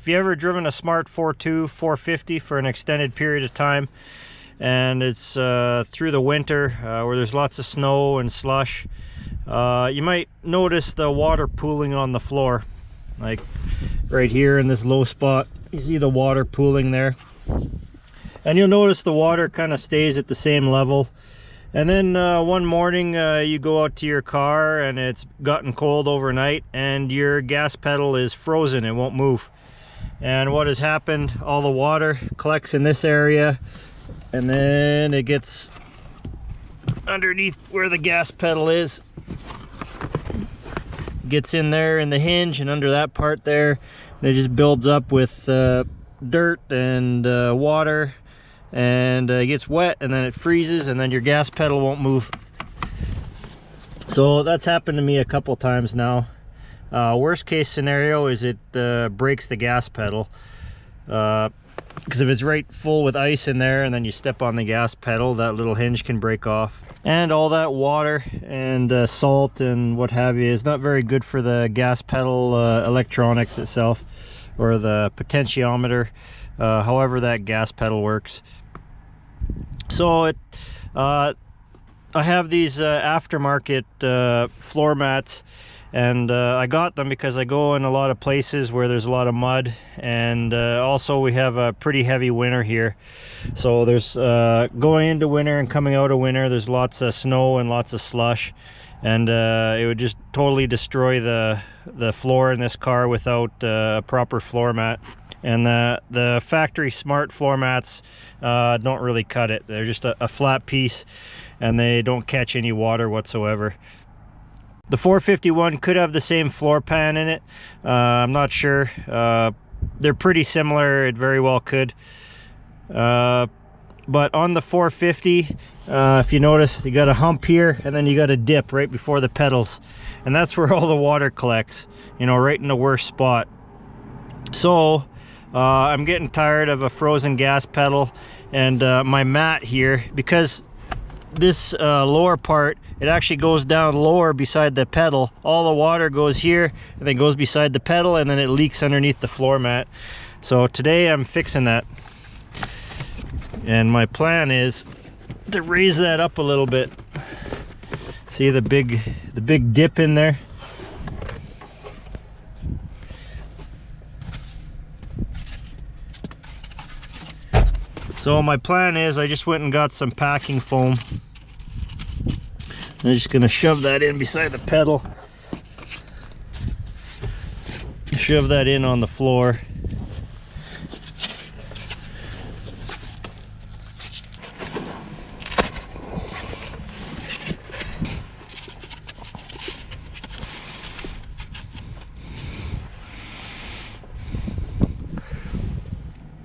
if you ever driven a smart Fortwo 450 for an extended period of time, and it's through the winter where there's lots of snow and slush, you might notice the water pooling on the floor. Like right here in this low spot, you see the water pooling there. And you'll notice the water kind of stays at the same level. And then one morning you go out to your car and it's gotten cold overnight and your gas pedal is frozen, it won't move. And what has happened, all the water collects in this area and then it gets underneath where the gas pedal is, gets in there in the hinge and under that part there, and it just builds up with dirt and water, and it gets wet and then it freezes and then your gas pedal won't move. So that's happened to me a couple times now. Worst case scenario is it breaks the gas pedal, because if it's right full with ice in there and then you step on the gas pedal, that little hinge can break off. And all that water and salt and what have you is not very good for the gas pedal electronics itself, or the potentiometer, however that gas pedal works. So I have these aftermarket floor mats, and I got them because I go in a lot of places where there's a lot of mud, and also we have a pretty heavy winter here. So there's going into winter and coming out of winter, there's lots of snow and lots of slush, and it would just totally destroy the floor in this car without a proper floor mat. And the factory smart floor mats don't really cut it. They're just a flat piece and they don't catch any water whatsoever. The 451 could have the same floor pan in it. I'm not sure. They're pretty similar. It very well could. But on the 450, if you notice, you got a hump here and then you got a dip right before the pedals. And that's where all the water collects, you know, right in the worst spot. So I'm getting tired of a frozen gas pedal, and my mat here, because this lower part, it actually goes down lower beside the pedal. All the water goes here and then goes beside the pedal, and then it leaks underneath the floor mat. So today I'm fixing that, and my plan is to raise that up a little bit. See the big dip in there? So my plan is, I just went and got some packing foam. I'm just gonna shove that in beside the pedal. Shove that in on the floor.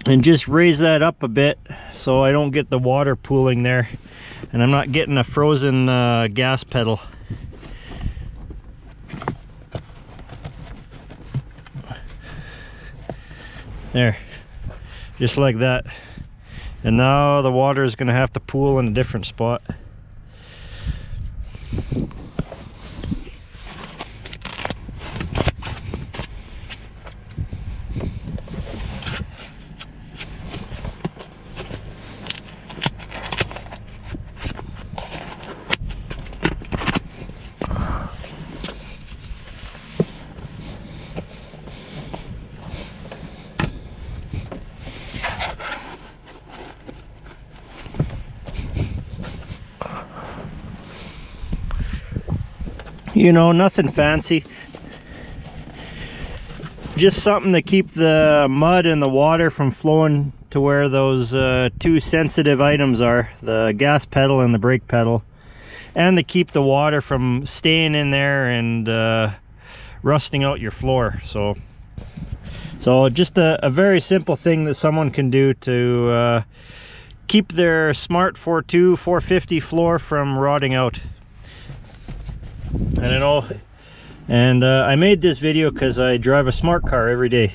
And just raise that up a bit so I don't get the water pooling there and I'm not getting a frozen gas pedal. There, just like that. And now the water is going to have to pool in a different spot. You know, nothing fancy, just something to keep the mud and the water from flowing to where those two sensitive items are, the gas pedal and the brake pedal, and to keep the water from staying in there and rusting out your floor. So just a very simple thing that someone can do to keep their smart Fortwo 450 floor from rotting out. I don't know, and I made this video because I drive a smart car every day,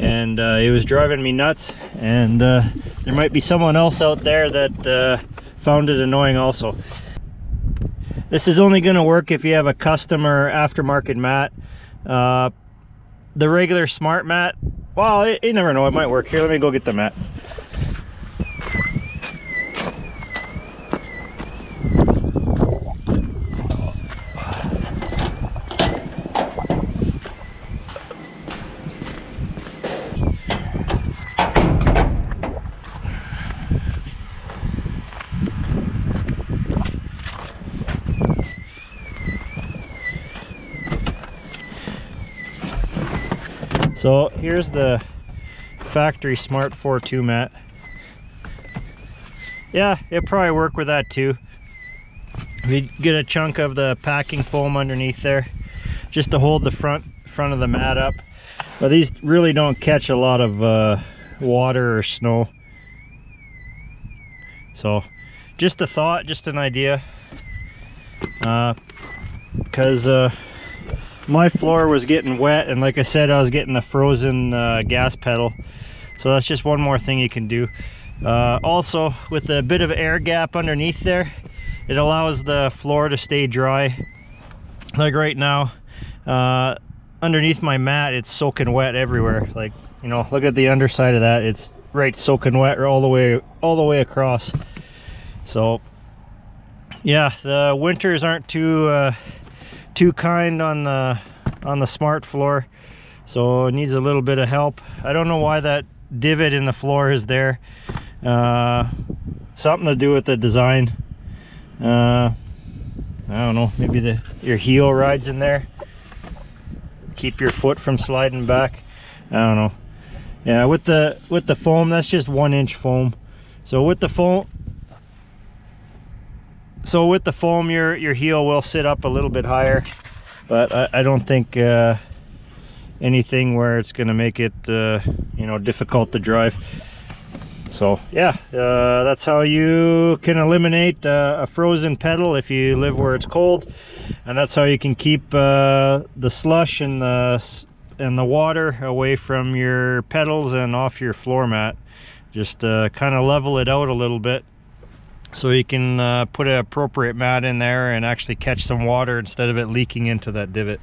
and it was driving me nuts, and there might be someone else out there that found it annoying also. This is only going to work if you have a custom or aftermarket mat. The regular smart mat Well, you never know, it might work. Here, let me go get the mat. So here's the factory Smart Fortwo mat. Yeah, it'll probably work with that too. We get a chunk of the packing foam underneath there just to hold the front of the mat up. But these really don't catch a lot of water or snow. So just a thought, just an idea. Because my floor was getting wet, and like I said, I was getting a frozen gas pedal. So that's just one more thing you can do. Also, with a bit of air gap underneath there, it allows the floor to stay dry. Like right now, underneath my mat, it's soaking wet everywhere. Like, you know, look at the underside of that. It's right soaking wet all the way across. So yeah, the winters aren't too kind on the Smart floor, so it needs a little bit of help. I don't know why that divot in the floor is there. Something to do with the design. I don't know, maybe your heel rides in there, keep your foot from sliding back. I don't know. Yeah, with the foam, that's just 1 inch foam. So with the foam, your heel will sit up a little bit higher, but I don't think anything where it's going to make it you know, difficult to drive. So yeah, that's how you can eliminate a frozen pedal if you live where it's cold, and that's how you can keep the slush and the water away from your pedals and off your floor mat. Just kind of level it out a little bit, so you can put an appropriate mat in there and actually catch some water instead of it leaking into that divot.